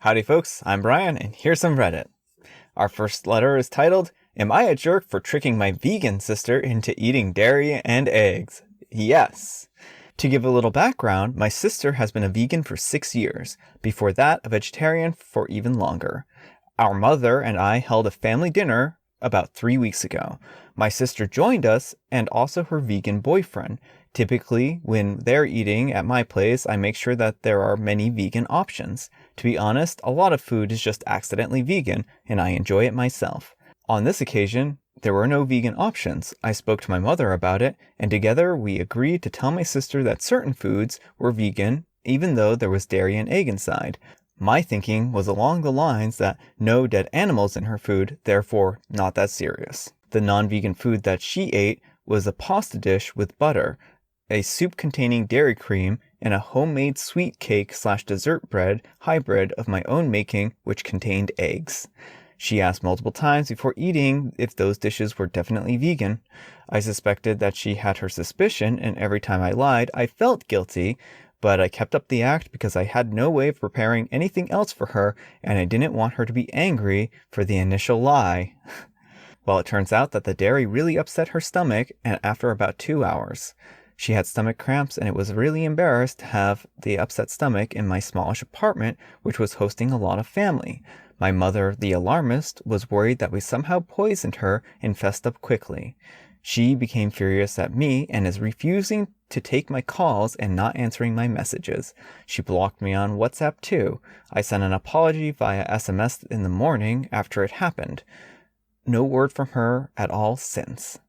Howdy folks, I'm Brian, and here's some Reddit. Our first letter is titled, Am I a jerk for tricking my vegan sister into eating dairy and eggs? Yes. To give a little background, my sister has been a vegan for 6 years, before that a vegetarian for even longer. Our mother and I held a family dinner about 3 weeks ago. My sister joined us, and also her vegan boyfriend. Typically, when they're eating at my place, I make sure that there are many vegan options. To be honest, a lot of food is just accidentally vegan, and I enjoy it myself. On this occasion, there were no vegan options. I spoke to my mother about it, and together we agreed to tell my sister that certain foods were vegan, even though there was dairy and egg inside. My thinking was along the lines that no dead animals in her food, therefore not that serious. The non-vegan food that she ate was a pasta dish with butter, a soup containing dairy cream, and a homemade sweet cake/dessert bread hybrid of my own making, which contained eggs. She asked multiple times before eating if those dishes were definitely vegan. I suspected that she had her suspicion, and every time I lied, I felt guilty, but I kept up the act because I had no way of preparing anything else for her, and I didn't want her to be angry for the initial lie. Well, it turns out that the dairy really upset her stomach after about 2 hours. She had stomach cramps, and it was really embarrassed to have the upset stomach in my smallish apartment, which was hosting a lot of family. My mother, the alarmist, was worried that we somehow poisoned her and fessed up quickly. She became furious at me and is refusing to take my calls and not answering my messages. She blocked me on WhatsApp too. I sent an apology via SMS in the morning after it happened. No word from her at all since.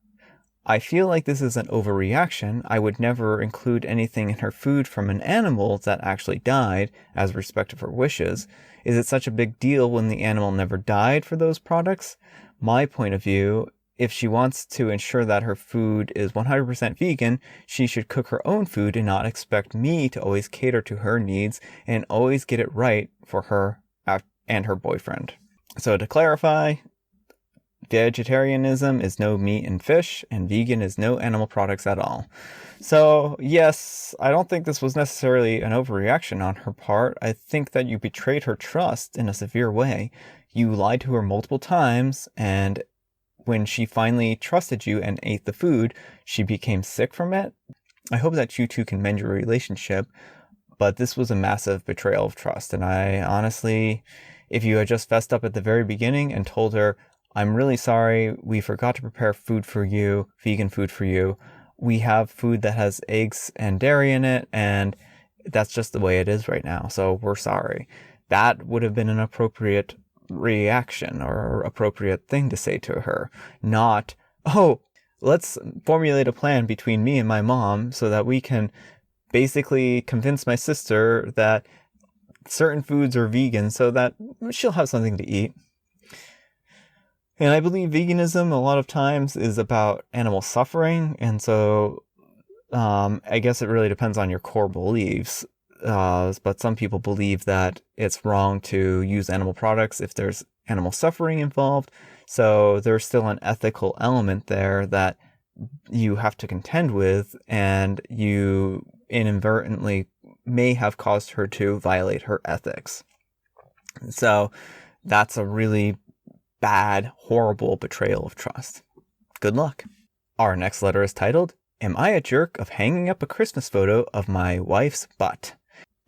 I feel like this is an overreaction. I would never include anything in her food from an animal that actually died as respect of her wishes. Is it such a big deal when the animal never died for those products? My point of view, if she wants to ensure that her food is 100% vegan, she should cook her own food and not expect me to always cater to her needs and always get it right for her and her boyfriend. So to clarify, vegetarianism is no meat and fish, and vegan is no animal products at all. So, yes, I don't think this was necessarily an overreaction on her part. I think that you betrayed her trust in a severe way. You lied to her multiple times, and when she finally trusted you and ate the food, she became sick from it. I hope that you two can mend your relationship, but this was a massive betrayal of trust. And I honestly, if you had just fessed up at the very beginning and told her, I'm really sorry, we forgot to prepare food for you, vegan food for you. We have food that has eggs and dairy in it, and that's just the way it is right now, so we're sorry. That would have been an appropriate reaction or appropriate thing to say to her. Not, oh, let's formulate a plan between me and my mom so that we can basically convince my sister that certain foods are vegan so that she'll have something to eat. And I believe veganism a lot of times is about animal suffering, and so I guess it really depends on your core beliefs. But some people believe that it's wrong to use animal products if there's animal suffering involved. So there's still an ethical element there that you have to contend with, and you inadvertently may have caused her to violate her ethics. So that's a really bad, horrible betrayal of trust. Good luck. Our next letter is titled, Am I a jerk of hanging up a Christmas photo of my wife's butt?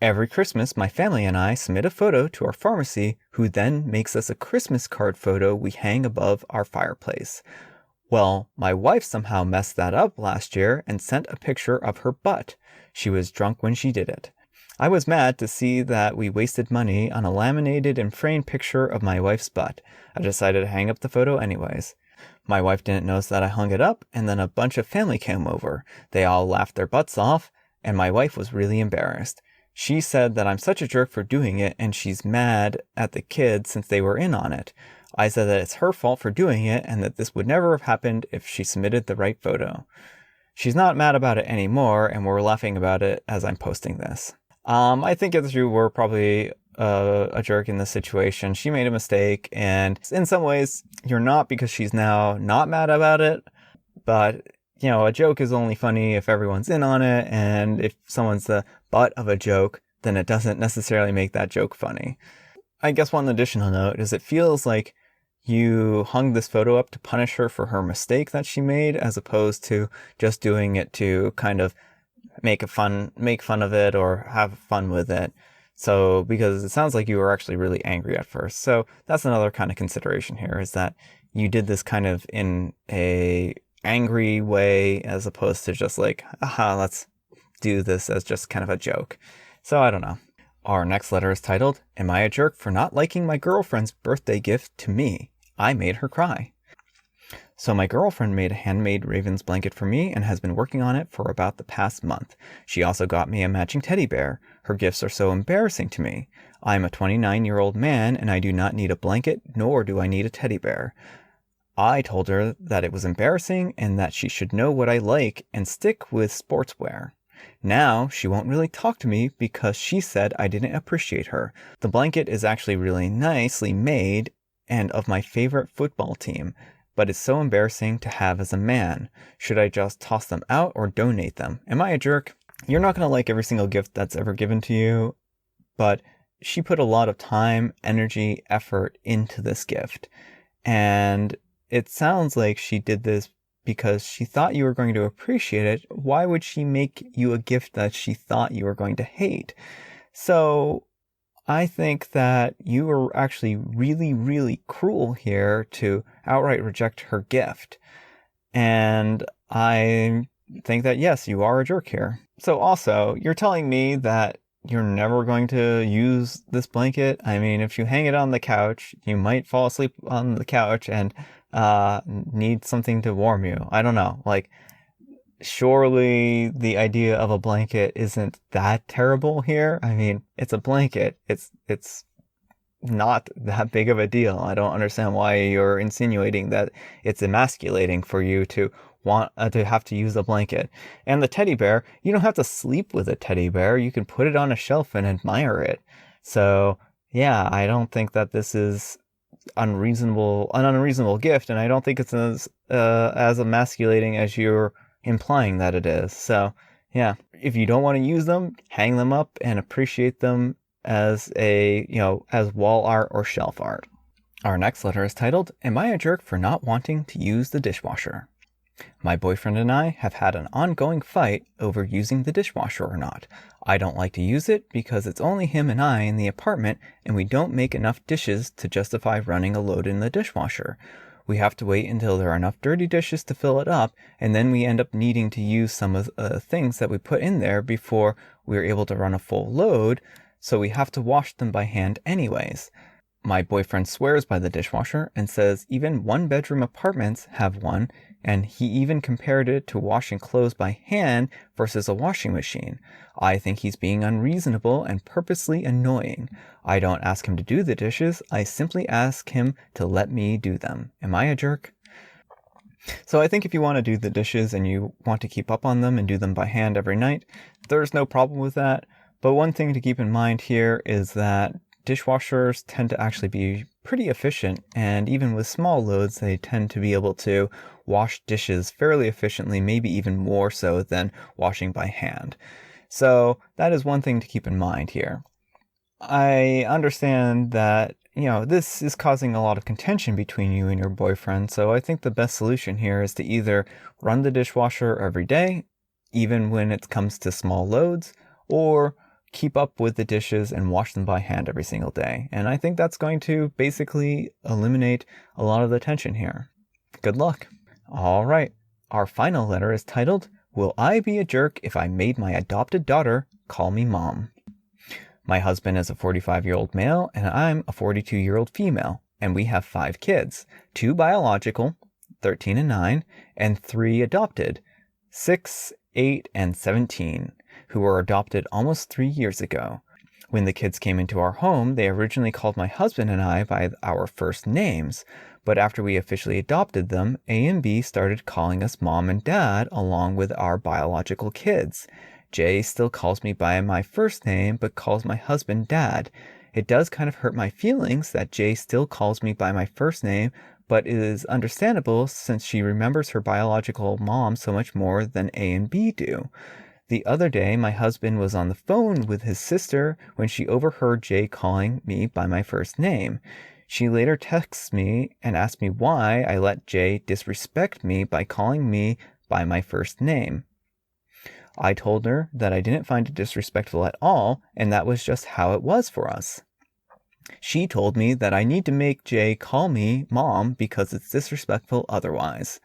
Every Christmas, my family and I submit a photo to our pharmacy, who then makes us a Christmas card photo we hang above our fireplace. Well, my wife somehow messed that up last year and sent a picture of her butt. She was drunk when she did it. I was mad to see that we wasted money on a laminated and framed picture of my wife's butt. I decided to hang up the photo anyways. My wife didn't notice that I hung it up, and then a bunch of family came over. They all laughed their butts off, and my wife was really embarrassed. She said that I'm such a jerk for doing it, and she's mad at the kids since they were in on it. I said that it's her fault for doing it, and that this would never have happened if she submitted the right photo. She's not mad about it anymore, and we're laughing about it as I'm posting this. I think that you were probably a jerk in this situation. She made a mistake, and in some ways, you're not, because she's now not mad about it. But, you know, a joke is only funny if everyone's in on it, and if someone's the butt of a joke, then it doesn't necessarily make that joke funny. I guess one additional note is it feels like you hung this photo up to punish her for her mistake that she made, as opposed to just doing it to kind of make fun of it or have fun with it. So, because it sounds like you were actually really angry at first. So that's another kind of consideration here, is that you did this kind of in a angry way, as opposed to just like, aha, let's do this as just kind of a joke. So I don't know. Our next letter is titled, Am I a Jerk for Not Liking My Girlfriend's Birthday Gift to Me? I Made Her Cry. So my girlfriend made a handmade Raven's blanket for me and has been working on it for about the past month. She also got me a matching teddy bear. Her gifts are so embarrassing to me. I am a 29-year-old man and I do not need a blanket, nor do I need a teddy bear. I told her that it was embarrassing and that she should know what I like and stick with sportswear. Now she won't really talk to me because she said I didn't appreciate her. The blanket is actually really nicely made and of my favorite football team, but it's so embarrassing to have as a man. Should I just toss them out or donate them? Am I a jerk? You're not going to like every single gift that's ever given to you, but she put a lot of time, energy, effort into this gift. And it sounds like she did this because she thought you were going to appreciate it. Why would she make you a gift that she thought you were going to hate? So I think that you were actually really, really cruel here to outright reject her gift. And I think that, yes, you are a jerk here. So also, you're telling me that you're never going to use this blanket. I mean, if you hang it on the couch, you might fall asleep on the couch and need something to warm you. I don't know. Like, surely the idea of a blanket isn't that terrible here. I mean, it's a blanket. It's not that big of a deal. I don't understand why you're insinuating that it's emasculating for you to want to have to use a blanket. And the teddy bear, you don't have to sleep with a teddy bear. You can put it on a shelf and admire it. So yeah, I don't think that this is an unreasonable gift, and I don't think it's as emasculating as you're implying that it is. So yeah, if you don't want to use them, hang them up and appreciate them as as wall art or shelf art. Our next letter is titled, Am I a Jerk for Not Wanting to Use the Dishwasher? My boyfriend and I have had an ongoing fight over using the dishwasher or not. I don't like to use it because it's only him and I in the apartment and we don't make enough dishes to justify running a load in the dishwasher. We have to wait until there are enough dirty dishes to fill it up, and then we end up needing to use some of the things that we put in there before we're able to run a full load, so we have to wash them by hand anyways. My boyfriend swears by the dishwasher and says even one-bedroom apartments have one, and he even compared it to washing clothes by hand versus a washing machine. I think he's being unreasonable and purposely annoying. I don't ask him to do the dishes, I simply ask him to let me do them. Am I a jerk? So I think if you want to do the dishes and you want to keep up on them and do them by hand every night, there's no problem with that. But one thing to keep in mind here is that dishwashers tend to actually be pretty efficient, and even with small loads, they tend to be able to wash dishes fairly efficiently, maybe even more so than washing by hand. So that is one thing to keep in mind here. I understand that, this is causing a lot of contention between you and your boyfriend, so I think the best solution here is to either run the dishwasher every day, even when it comes to small loads, or keep up with the dishes and wash them by hand every single day. And I think that's going to basically eliminate a lot of the tension here. Good luck. All right. Our final letter is titled, Will I Be a Jerk If I Made My Adopted Daughter Call Me Mom? My husband is a 45-year-old male and I'm a 42-year-old female, and we have 5 kids, 2 biological, 13 and 9, and 3 adopted, 6, 8, and 17. Who were adopted almost 3 years ago. When the kids came into our home, they originally called my husband and I by our first names, but after we officially adopted them, A and B started calling us mom and dad along with our biological kids. Jay still calls me by my first name, but calls my husband dad. It does kind of hurt my feelings that Jay still calls me by my first name, but it is understandable since she remembers her biological mom so much more than A and B do. The other day, my husband was on the phone with his sister when she overheard Jay calling me by my first name. She later texts me and asks me why I let Jay disrespect me by calling me by my first name. I told her that I didn't find it disrespectful at all, and that was just how it was for us. She told me that I need to make Jay call me Mom because it's disrespectful otherwise.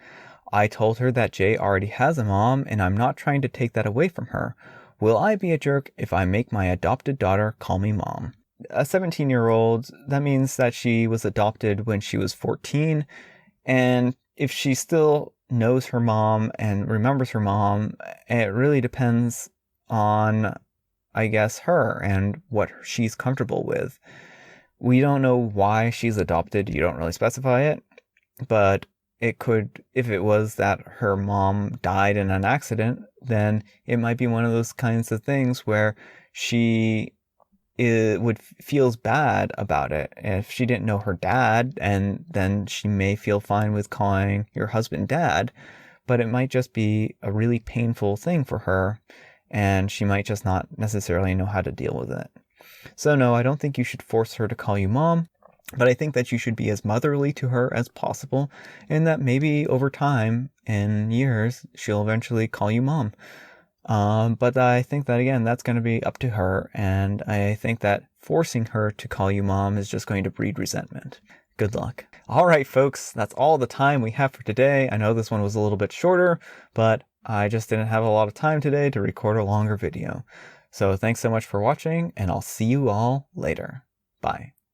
I told her that Jay already has a mom and I'm not trying to take that away from her. Will I be a jerk if I make my adopted daughter call me Mom? A 17-year-old, that means that she was adopted when she was 14, and if she still knows her mom and remembers her mom, it really depends on, I guess, her and what she's comfortable with. We don't know why she's adopted. You don't really specify it, but it could, if it was that her mom died in an accident, then it might be one of those kinds of things where she feels bad about it. If she didn't know her dad, and then she may feel fine with calling your husband dad, but it might just be a really painful thing for her, and she might just not necessarily know how to deal with it. So no, I don't think you should force her to call you Mom, but I think that you should be as motherly to her as possible, and that maybe over time, in years, she'll eventually call you Mom. But I think that, again, that's going to be up to her, and I think that forcing her to call you Mom is just going to breed resentment. Good luck. All right, folks, that's all the time we have for today. I know this one was a little bit shorter, but I just didn't have a lot of time today to record a longer video. So thanks so much for watching, and I'll see you all later. Bye.